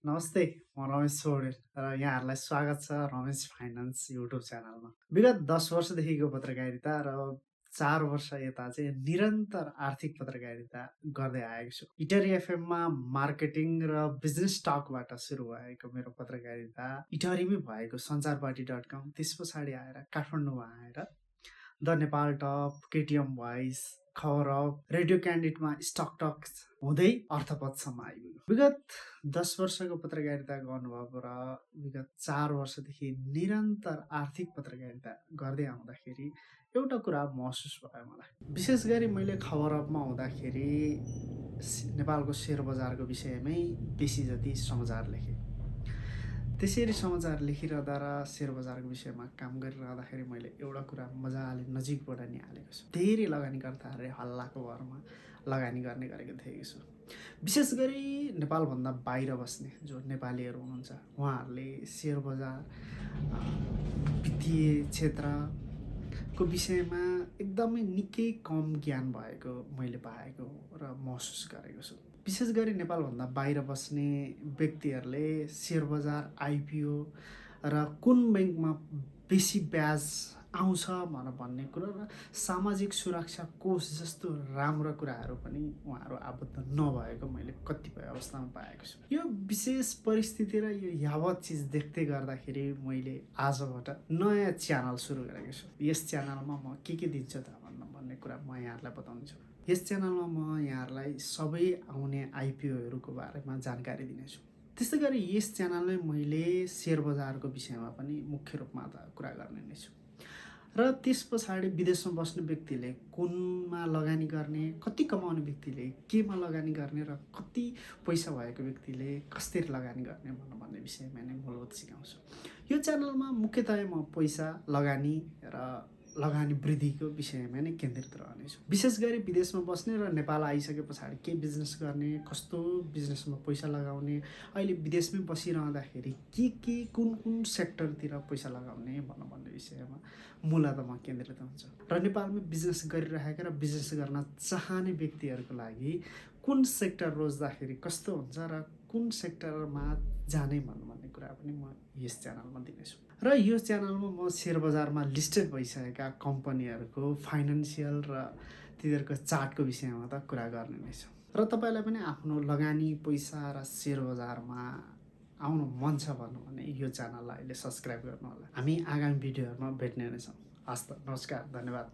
नमस्ते, म रमेश पौडेल र यहाँहरूलाई स्वागत छ रमेश फाइनान्स युट्युब च्यानलमा। विगत 10 वर्षदेखिको पत्रकारिता र 4 वर्ष यता चाहिँ निरन्तर आर्थिक पत्रकारिता गर्दै आएको छु। इटरी एफएममा मार्केटिङ र बिजनेस टकबाट सुरु भएको मेरो पत्रकारिता इटरीमै भएको सञ्चारपाटी.com, त्यस पछाडि आएर काठमाडौँमा आएर the Nepal top, KTM voice, खबर अफ, रेडियो क्यान्डिडमा स्टक टक हुँदै अर्थपथसम्म आइपुग्यो। विगत 10 वर्षको पत्रकारिताको अनुभव र विगत 4 वर्षदेखि निरन्तर आर्थिक पत्रकारिता गर्दै आउँदाखेरि एउटा कुरा महसुस भयो मलाई। विशेष गरी मैले खबर अफमा हुँदाखेरि नेपालको सेयर बजारको विषयमै बेसी जति समाचार लेखेँ। त्यसरी समाचार लेखिरहँदा र सेयर बजारको विषयमा काम गरिरहँदाखेरि मैले एउटा कुरा मजाले नजिकबाट निहालेको छु। धेरै लगानीकर्ताहरूले हल्लाको भरमा लगानी गर्ने गरेको देखेको छु। विशेष गरी नेपालभन्दा बाहिर बस्ने जो नेपालीहरू हुनुहुन्छ, उहाँहरूले सेयर बजार, वित्तीय क्षेत्रको विषयमा एकदमै निकै कम ज्ञान भएको मैले पाएको र महसुस गरेको छु। विशेष गरी नेपालभन्दा बाहिर बस्ने व्यक्तिहरूले सेयर बजार, आइपिओ र कुन ब्याङ्कमा बेसी ब्याज आउँछ भन्ने कुरा र सामाजिक सुरक्षा कोष जस्तो राम्रो कुराहरू पनि उहाँहरू आबद्ध नभएको मैले कतिपय अवस्थामा पाएको छु। यो विशेष परिस्थिति र यो यावत चिज देख्दै गर्दाखेरि मैले आजबाट नयाँ च्यानल सुरु गरेको छु। यस च्यानलमा म के दिन्छु त भन्ने कुरा म यहाँहरूलाई बताउनेछु। यस च्यानलमा म यहाँहरूलाई सबै आउने आइपिओहरूको बारेमा जानकारी दिनेछु। त्यस्तै गरी यस च्यानलमै मैले सेयर बजारको विषयमा पनि मुख्य रूपमा त कुरा गर्ने नै छु। र त्यस पछाडि विदेशमा बस्ने व्यक्तिले कुनमा लगानी गर्ने, कति कमाउने व्यक्तिले केमा लगानी गर्ने र कति पैसा भएको व्यक्तिले कसरी लगानी गर्ने भन्ने विषयमा नै मूलभूत सिकाउँछु। यो च्यानलमा मुख्यतया म पैसा लगानी र लगानी वृद्धिको विषयमा नै केन्द्रित रहनेछु। विशेष गरी विदेशमा बस्ने र नेपाल आइसके पछाडि के बिजनेस गर्ने, कस्तो बिजनेसमा पैसा लगाउने, अहिले विदेशमै बसिरहँदाखेरि के कुन सेक्टरतिर पैसा लगाउने भन्ने विषयमा मूलतः म केन्द्रित हुन्छु। र नेपालमा बिजनेस गरिरहेका र बिजनेस गर्न चाहने व्यक्तिहरूको लागि कुन सेक्टर रोज्दाखेरि कस्तो हुन्छ र कुन सेक्टरमा जाने भन्ने कुरा पनि म यस च्यानलमा दिनेछु। र यो च्यानलमा म सेयर बजारमा लिस्टेड भइसकेका कम्पनीहरूको फाइनेन्सियल र तिनीहरूको चार्टको विषयमा त कुरा गर्ने नै छु। र तपाईँलाई पनि आफ्नो लगानी पैसा र सेयर बजारमा आउनु मन छ भने यो च्यानललाई अहिले सब्सक्राइब गर्नु होला। हामी आगामी भिडियोहरूमा भेट्ने नै छौँ। हस्त, नमस्कार, धन्यवाद।